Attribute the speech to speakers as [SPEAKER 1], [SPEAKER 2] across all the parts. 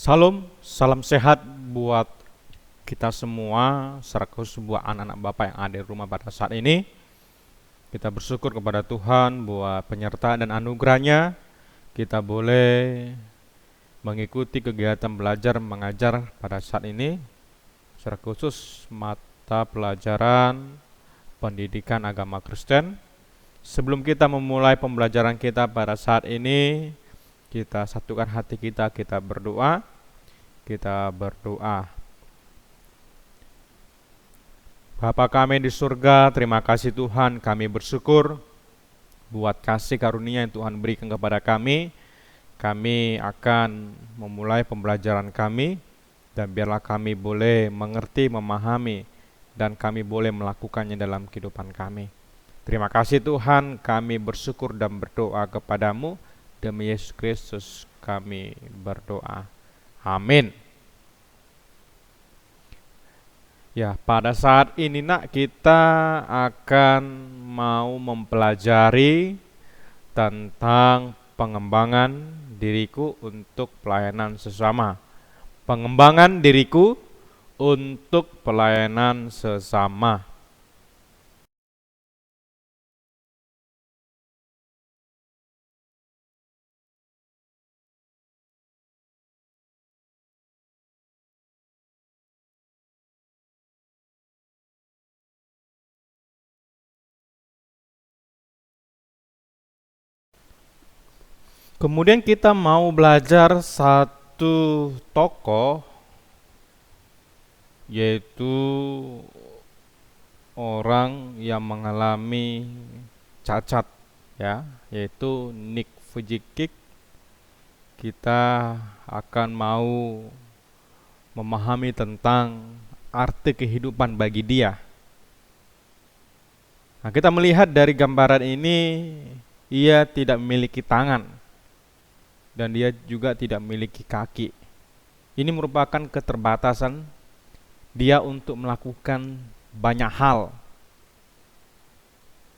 [SPEAKER 1] Salam, salam sehat buat kita semua, serta khusus buat anak-anak Bapak yang ada di rumah pada saat ini. Kita bersyukur kepada Tuhan buat penyertaan dan anugerahnya. Kita boleh mengikuti kegiatan belajar mengajar pada saat ini, secara khusus mata pelajaran pendidikan agama Kristen. Sebelum kita memulai pembelajaran kita pada saat ini, kita satukan hati kita, kita berdoa. Bapa kami di surga, terima kasih Tuhan, kami bersyukur buat kasih karunia yang Tuhan berikan kepada kami. Kami akan memulai pembelajaran kami, dan biarlah kami boleh mengerti, memahami, dan kami boleh melakukannya dalam kehidupan kami. Terima kasih Tuhan, kami bersyukur dan berdoa kepadamu. Demi Yesus Kristus kami berdoa. Amin. Ya, pada saat ini kita akan mau mempelajari tentang pengembangan diriku untuk pelayanan sesama. Pengembangan diriku untuk pelayanan sesama. Kemudian kita mau belajar satu tokoh, yaitu orang yang mengalami cacat, ya, yaitu Nick Vujicic. Kita akan mau memahami tentang arti kehidupan bagi dia. Nah, kita melihat dari gambaran ini, ia tidak memiliki tangan dan dia juga tidak memiliki kaki. Ini merupakan keterbatasan dia untuk melakukan banyak hal.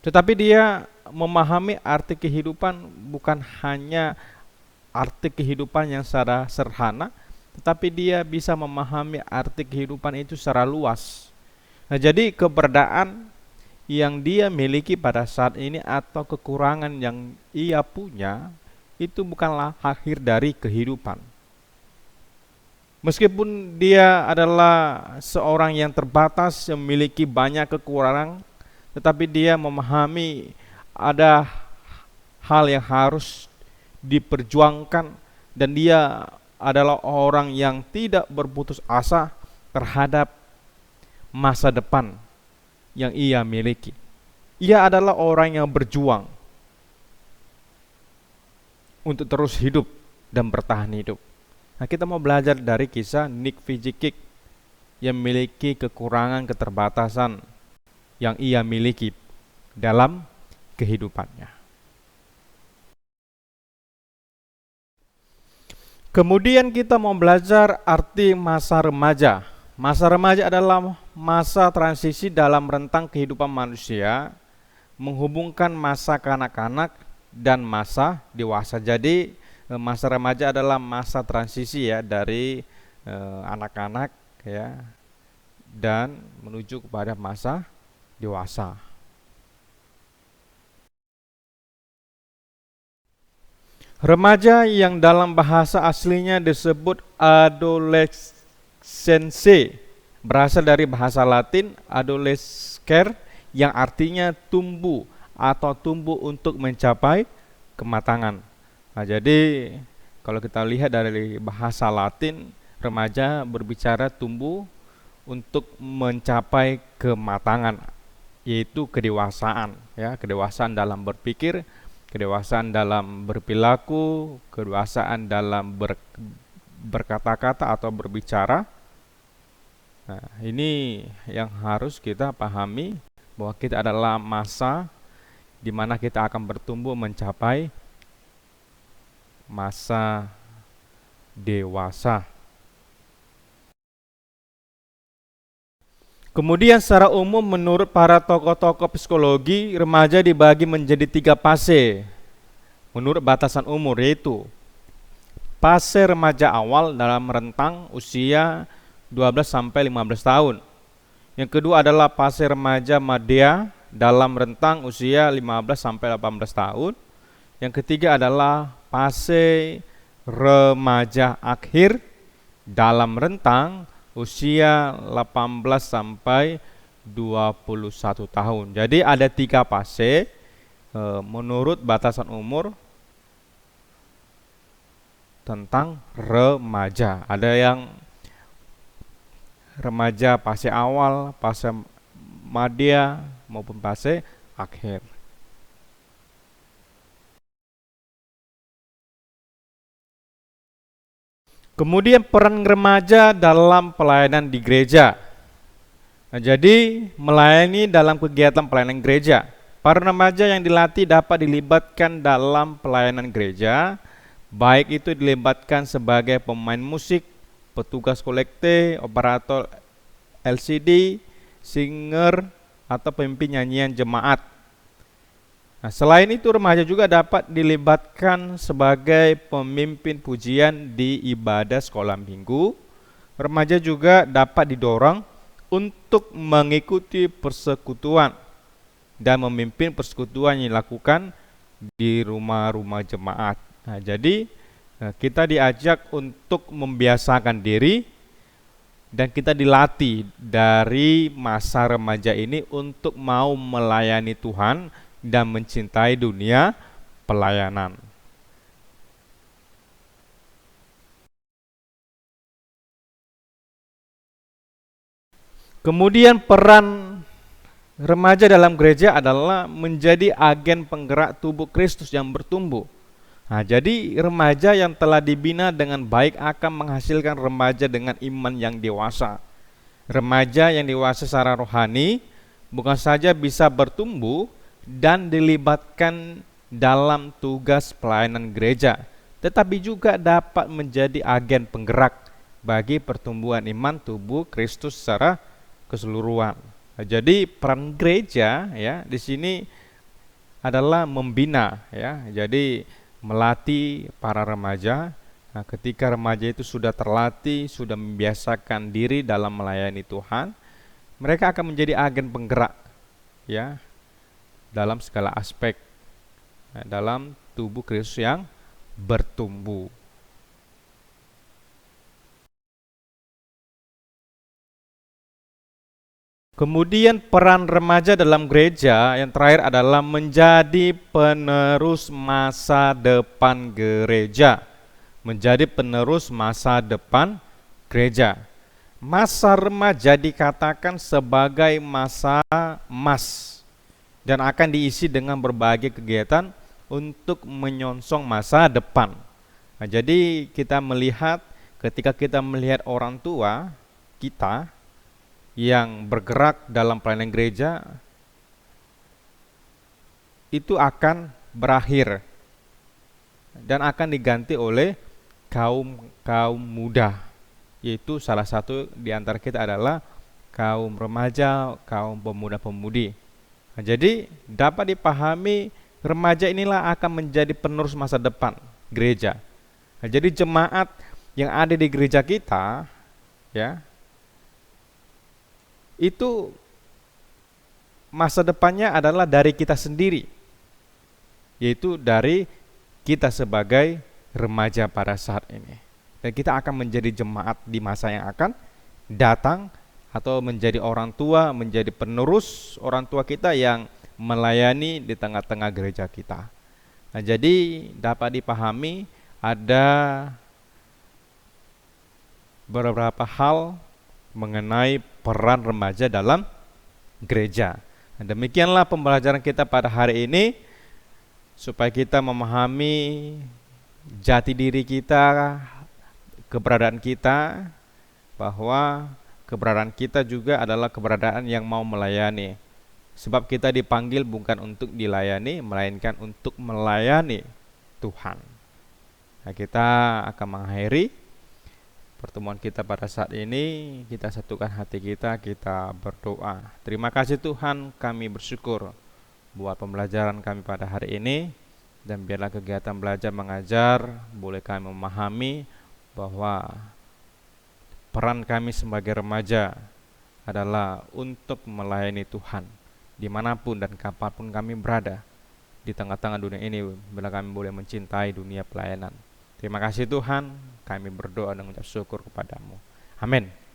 [SPEAKER 1] Tetapi dia memahami arti kehidupan bukan hanya arti kehidupan yang secara sederhana, tetapi dia bisa memahami arti kehidupan itu secara luas. Nah, jadi keberadaan yang dia miliki pada saat ini atau kekurangan yang ia punya itu bukanlah akhir dari kehidupan. Meskipun dia adalah seorang yang terbatas, yang memiliki banyak kekurangan, tetapi dia memahami ada hal yang harus diperjuangkan, dan dia adalah orang yang tidak berputus asa terhadap masa depan yang ia miliki. Ia adalah orang yang berjuang untuk terus hidup dan bertahan hidup. Nah, kita mau belajar dari kisah Nick Vujicic yang memiliki kekurangan, keterbatasan yang ia miliki dalam kehidupannya. Kemudian kita mau belajar arti masa remaja. Masa remaja adalah masa transisi dalam rentang kehidupan manusia, menghubungkan masa kanak-kanak dan masa dewasa. Jadi masa remaja adalah masa transisi, ya, dari anak-anak, ya, dan menuju kepada masa dewasa. Remaja yang dalam bahasa aslinya disebut adolescense berasal dari bahasa Latin adolescere yang artinya tumbuh atau tumbuh untuk mencapai kematangan. Nah, jadi kalau kita lihat dari bahasa Latin, remaja berbicara tumbuh untuk mencapai kematangan, yaitu kedewasaan, ya, kedewasaan dalam berpikir, kedewasaan dalam berperilaku, kedewasaan dalam berkata-kata atau berbicara. Nah, ini yang harus kita pahami, bahwa kita adalah masa di mana kita akan bertumbuh mencapai masa dewasa. Kemudian secara umum menurut para tokoh-tokoh psikologi, remaja dibagi menjadi 3 fase menurut batasan umur, yaitu fase remaja awal dalam rentang usia 12 sampai 15 tahun. Yang kedua adalah fase remaja madya dalam rentang usia 15 sampai 18 tahun. Yang ketiga adalah fase remaja akhir dalam rentang usia 18 sampai 21 tahun. Jadi ada 3 fase menurut batasan umur tentang remaja. Ada yang remaja fase awal, fase madya maupun fase akhir. Kemudian peran remaja dalam pelayanan di gereja. Nah, jadi melayani dalam kegiatan pelayanan gereja. Para remaja yang dilatih dapat dilibatkan dalam pelayanan gereja, baik itu dilibatkan sebagai pemain musik, petugas kolekte, operator LCD, singer, atau pemimpin nyanyian jemaat. Nah, selain itu remaja juga dapat dilibatkan sebagai pemimpin pujian di ibadah sekolah minggu. Remaja juga dapat didorong untuk mengikuti persekutuan dan memimpin persekutuan yang dilakukan di rumah-rumah jemaat. Nah, jadi kita diajak untuk membiasakan diri dan kita dilatih dari masa remaja ini untuk mau melayani Tuhan dan mencintai dunia pelayanan. Kemudian peran remaja dalam gereja adalah menjadi agen penggerak tubuh Kristus yang bertumbuh. Nah, jadi remaja yang telah dibina dengan baik akan menghasilkan remaja dengan iman yang dewasa. Remaja yang dewasa secara rohani bukan saja bisa bertumbuh dan dilibatkan dalam tugas pelayanan gereja, tetapi juga dapat menjadi agen penggerak bagi pertumbuhan iman tubuh Kristus secara keseluruhan. Nah, jadi peran gereja ya di sini adalah membina ya. Jadi melatih para remaja. Nah, ketika remaja itu sudah terlatih, sudah membiasakan diri dalam melayani Tuhan, mereka akan menjadi agen penggerak ya dalam segala aspek dalam tubuh Kristus yang bertumbuh. Kemudian peran remaja dalam gereja yang terakhir adalah menjadi penerus masa depan gereja. Menjadi penerus masa depan gereja. Masa remaja dikatakan sebagai masa emas dan akan diisi dengan berbagai kegiatan untuk menyongsong masa depan. Nah, jadi kita melihat ketika kita melihat orang tua kita yang bergerak dalam pelayanan gereja itu akan berakhir dan akan diganti oleh kaum muda, yaitu salah satu di antara kita adalah kaum remaja, kaum pemuda-pemudi. Nah, jadi dapat dipahami remaja inilah akan menjadi penerus masa depan gereja. Nah, jadi jemaat yang ada di gereja kita ya itu masa depannya adalah dari kita sendiri, yaitu dari kita sebagai remaja pada saat ini. Dan kita akan menjadi jemaat di masa yang akan datang, atau menjadi orang tua, menjadi penerus orang tua kita yang melayani di tengah-tengah gereja kita. Nah, jadi dapat dipahami ada beberapa hal mengenai peran remaja dalam gereja. Nah, demikianlah pembelajaran kita pada hari ini, supaya kita memahami jati diri kita, keberadaan kita, bahwa keberadaan kita juga adalah keberadaan yang mau melayani. Sebab kita dipanggil bukan untuk dilayani, melainkan untuk melayani Tuhan. Nah, kita akan mengakhiri pertemuan kita pada saat ini. Kita satukan hati kita berdoa. Terima kasih Tuhan, kami bersyukur buat pembelajaran kami pada hari ini. Dan biarlah kegiatan belajar mengajar boleh kami memahami bahwa peran kami sebagai remaja adalah untuk melayani Tuhan dimanapun dan kapanpun kami berada di tengah-tengah dunia ini, bila kami boleh mencintai dunia pelayanan. Terima kasih Tuhan, kami berdoa dan mengucap syukur kepadamu. Amin.